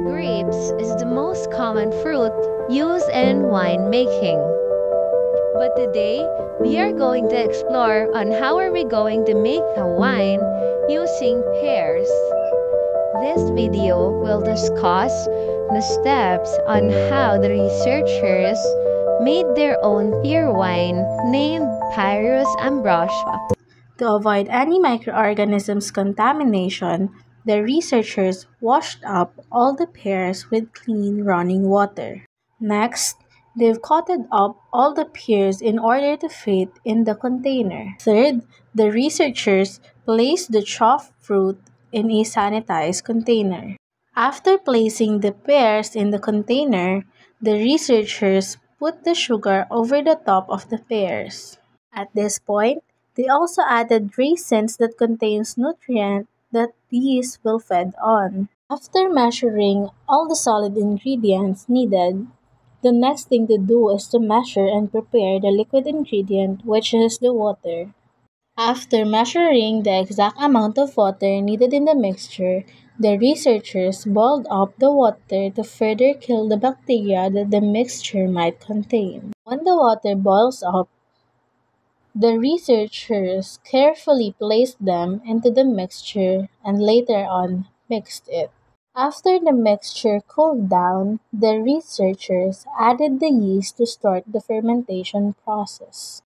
Grapes is the most common fruit used in wine making. But today, we are going to explore on how are we going to make a wine using pears. This video will discuss the steps on how the researchers made their own pear wine named Pyrus ambrosia. To avoid any microorganisms contamination, the researchers washed up all the pears with clean running water. Next, they've coated up all the pears in order to fit in the container. Third, the researchers placed the chopped fruit in a sanitized container. After placing the pears in the container, the researchers put the sugar over the top of the pears. At this point, they also added raisins that contains nutrient that these will feed on. After measuring all the solid ingredients needed, the next thing to do is to measure and prepare the liquid ingredient, which is the water. After measuring the exact amount of water needed in the mixture, the researchers boiled up the water to further kill the bacteria that the mixture might contain. When the water boils up, the researchers carefully placed them into the mixture and later on mixed it. After the mixture cooled down, the researchers added the yeast to start the fermentation process.